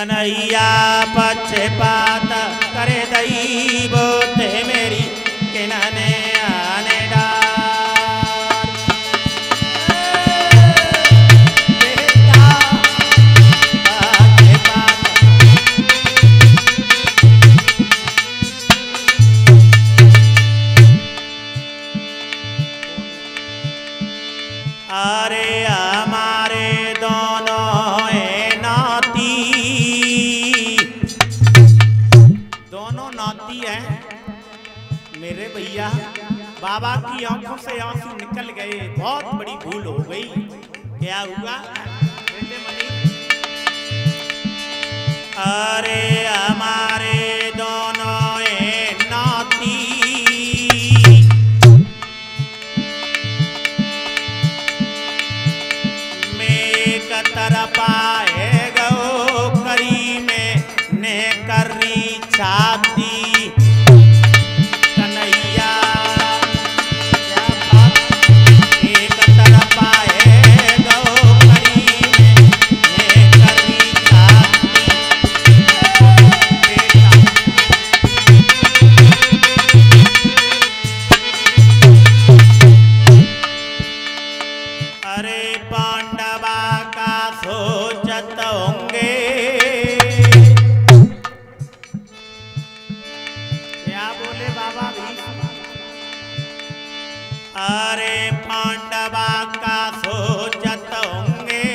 कन्हैया पक्षपात करे दैव ते मेरी किनने आने डार। अरे हमारे दोनों नाती हैं मेरे भैया। बाबा की आंखों से आंसू निकल गए, बहुत बड़ी भूल हो गई। क्या हुआ? अरे हमारे दोनों नाती में तरफ आए गो करी में ने करी छाती। अरे पांडवा का सोचत होंगे,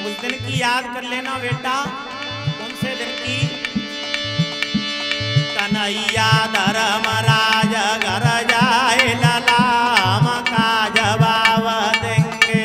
उस दिन की याद कर लेना बेटा। कौन से दिन की? कन्हैया धर्मराज घर जाए ललाम का जवाब देंगे।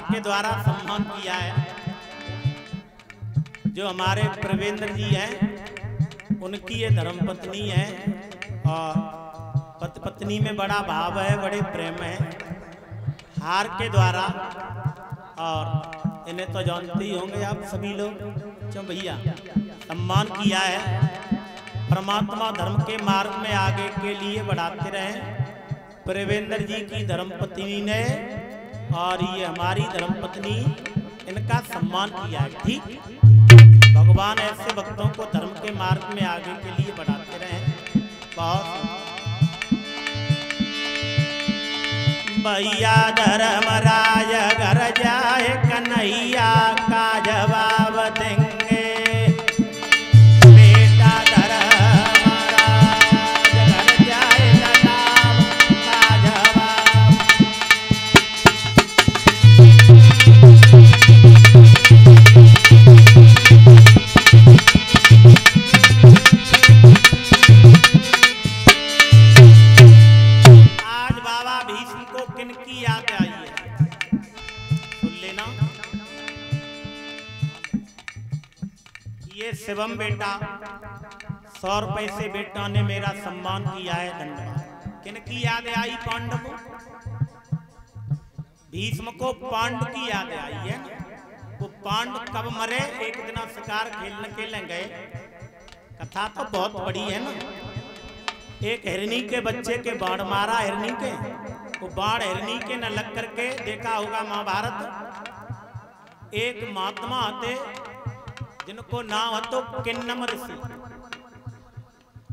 के द्वारा सम्मान किया है। जो हमारे प्रवेंद्र जी हैं उनकी ये धर्मपत्नी है और पति पत्नी में बड़ा भाव है, बड़े प्रेम है। हार के द्वारा, और इन्हें तो जानते ही होंगे आप सभी लोग, क्यों भैया, सम्मान किया है। परमात्मा धर्म के मार्ग में आगे के लिए बढ़ाते रहे। प्रवेंद्र जी की धर्मपत्नी ने और ये हमारी धर्मपत्नी, इनका सम्मान किया है। ठीक, भगवान ऐसे भक्तों को धर्म के मार्ग में आगे के लिए बढ़ाते रहे। बहुत भैया धर्मराज घर जाए कन्हैया का जवाब देंगे। बेटा धर्मराज घर जाए ललाम का जवाब। किनकी याद आई है? सुन लेना। ये शिवम बेटा 100 रुपए से बेटा ने मेरा सम्मान किया है, धन्यवाद। किनकी याद आई? पांडव। भीष्म को पांडव की याद आई है। वो पांडव कब मरे? एक दिन शिकार खेलने के लिए गए। कथा तो बहुत बड़ी है ना। एक हिरनी के बच्चे के बाण मारा, हिरनी के वो बाण हिरनी के न लग करके, देखा होगा महाभारत। एक महात्मा आते जिनको नाम तो किन्नम ऋषि,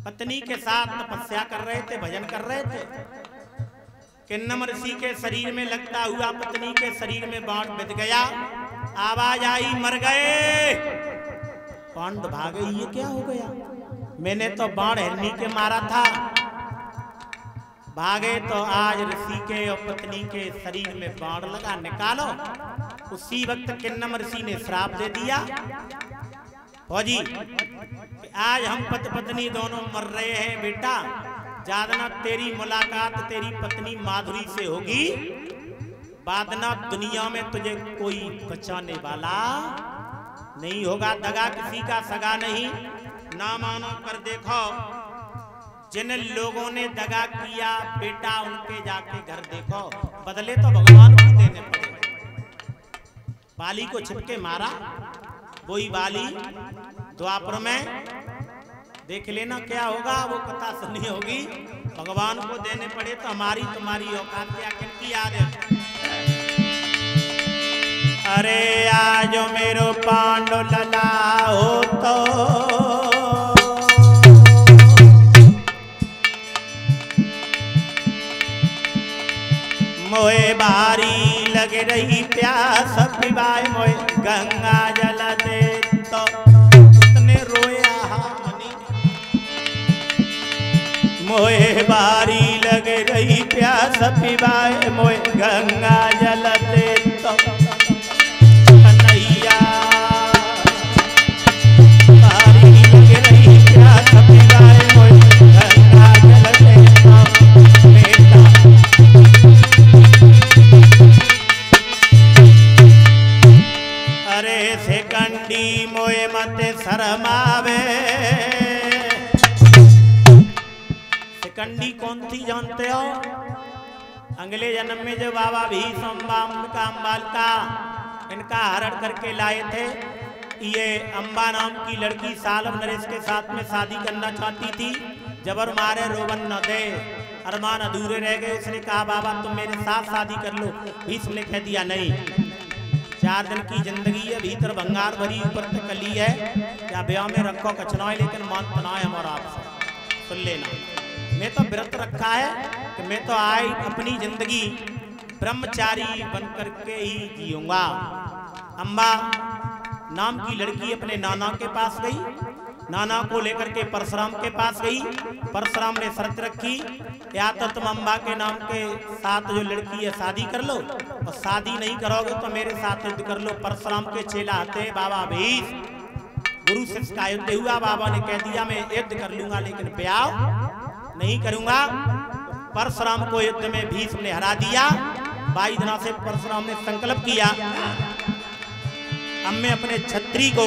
पत्नी के साथ तपस्या कर रहे थे, भजन कर रहे थे। किन्नम ऋषि के शरीर में लगता हुआ पत्नी के शरीर में बाण बिध गया। आवाज आई, मर गए। पांडव भागे, ये क्या हो गया? मैंने तो बाण हिरनी के मारा था। भागे तो आज ऋषि के और पत्नी के शरीर में बाण लगा, निकालो। उसी वक्त किन्नम ऋषि ने श्राप दे दिया, फौजी आज हम पति पत्नी दोनों मर रहे हैं बेटा, जादना तेरी मुलाकात तेरी पत्नी माधुरी से होगी, बादना दुनिया में तुझे कोई बचाने वाला नहीं होगा। दगा किसी का सगा नहीं, ना मानो कर देखो जिन लोगों ने दगा किया बेटा उनके जाके घर देखो, बदले तो भगवान को देने पड़े। बाली को छिपके मारा, वही बाली द्वापर में देख लेना क्या होगा, वो कथा सुनी होगी। भगवान को देने पड़े तो हमारी तुम्हारी औकात क्या किनकी याद है। अरे आज मेरो पांडु लला हो तो मोए बारी लग रही प्यास पिवाए मोए गंगा जल दे तो कितने रोया मनी। मोए बारी लग रही प्यास पिवाए मोए गंगा जल दे तो कन्हैया बारी लग रही प्यास पिवाए मोए गंगा जल दे तो बेटा। अरे सेकंडी मोए मत शरमावे, सेकंडी कौन थी जानते हो? अगले जन्म में जो बाबा भीष्म का अम्बाल का इनका हरण करके लाए थे, ये अम्बा नाम की लड़की सालब नरेश के साथ में शादी करना चाहती थी। जबर मारे रोवन न दे, अरमान अधूरे रह गए। उसने कहा बाबा तुम मेरे साथ शादी कर लो। भीष्म ने कह दिया नहीं, 4 दिन की जिंदगी है, भीतर भंगार भरी ऊपर तक कली है, क्या ब्याह में रखो कचना है लेकिन मान तना है हमारा आपसे। सुन लेना, मैं तो व्रत रखा है कि मैं तो आई अपनी जिंदगी ब्रह्मचारी बन करके ही जीऊंगा। अम्बा नाम की लड़की अपने नाना के पास गई, नाना को लेकर के परशुराम के पास गई। परशुराम ने शर्त रखी, या तो तुम अम्बा के नाम के साथ जो लड़की है शादी कर लो, और शादी नहीं करोगे तो मेरे साथ युद्ध कर लो। परशुराम के चेला आते बाबा भीष्म, गुरु शिष्य का युद्ध हुआ। बाबा ने कह दिया मैं युद्ध कर लूंगा लेकिन ब्याह नहीं करूंगा। परशुराम को युद्ध में भीष्म ने हरा दिया। 22 दिनों से परशुराम ने संकल्प किया, अब मैं अपने छत्री को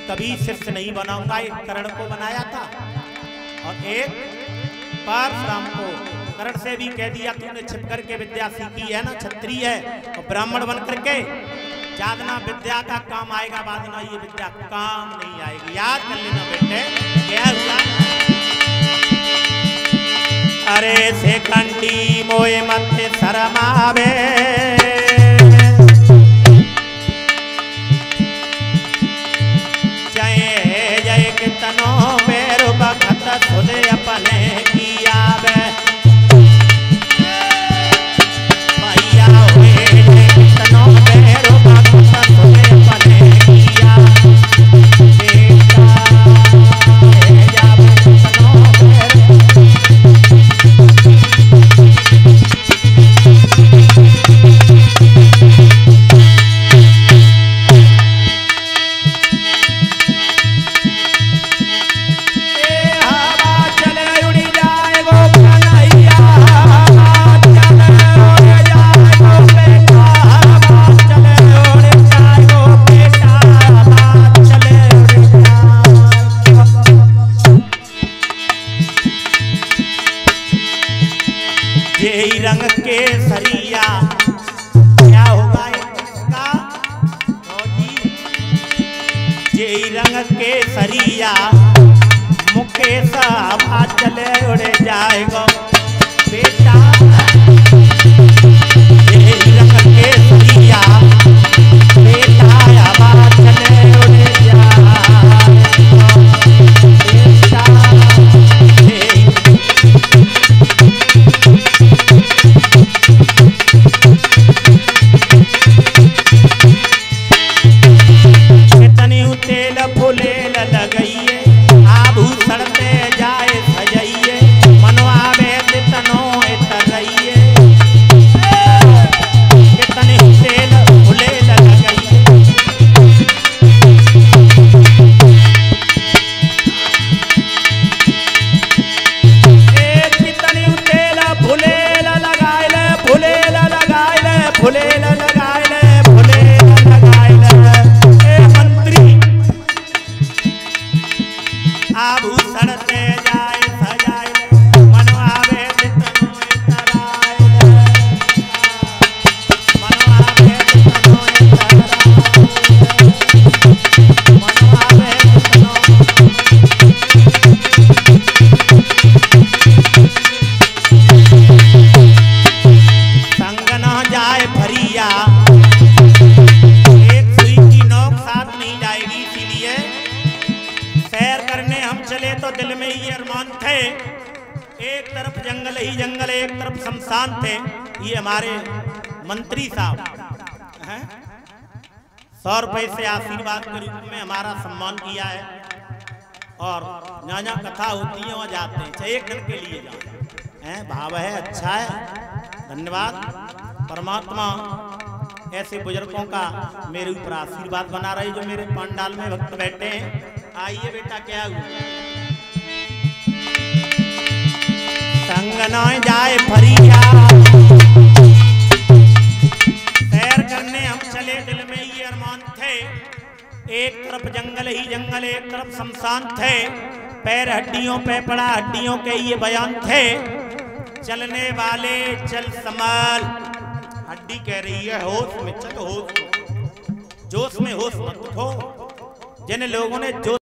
कभी शिष्य नहीं बनाऊंगा। एक कर्ण को बनाया था और एक परशुराम को। कर्ण से भी कह दिया तूने छिप करके विद्या सीखी है ना, छत्री है, और ब्राह्मण बन करके जादना विद्या का काम आएगा, बादना ये विद्या काम नहीं आएगी। याद कर लेना बेटे क्या हुआ। अरे सेकंडी मोए मत शरमावे, जय जय कितनो बेरु बखत खुद अपने किया बे। भैया हुए जय कितनो बेरु बखत खुद अपने किया बेटा। जावे कितनो बेरु रंग के सरिया क्या होगा इसका जय रंग के सरिया मुकेश हवा चले उड़ जाएगा बेटा। जय रंग के सरिया बेटा हवा चले उड़ जाएगा बेटा। कितनी तेल फुलेल लगइए आभूषण पे जाए सजाइए मनवा में तितनो तरइए। कितनी तेल फुलेल लगइए थे, एक तरफ जंगल ही जंगल, एक तरफ शमशान थे। ये हमारे मंत्री साहब हैं, 100 रुपए से आशीर्वाद के रूप में हमारा सम्मान किया है। और जहाँ कथा होती है वहाँ जाते हैं, चाहे एक दिन के लिए जाते हैं। भाव है, अच्छा है, धन्यवाद। परमात्मा ऐसे बुजुर्गों का मेरे ऊपर आशीर्वाद बना रहे जो मेरे पंडाल में भक्त बैठे हैं। आइए बेटा, क्या हुआ? संग न जाए फरिया, सैर करने हम चले, दिल में ये अरमान थे। एक तरफ जंगल ही जंगल, एक तरफ शमशान थे। पैर हड्डियों पे पड़ा, हड्डियों के ये बयान थे। चलने वाले चल संभाल, हड्डी कह रही है होश में चल, होश जोश में होश मत खो। जिन लोगों ने जोश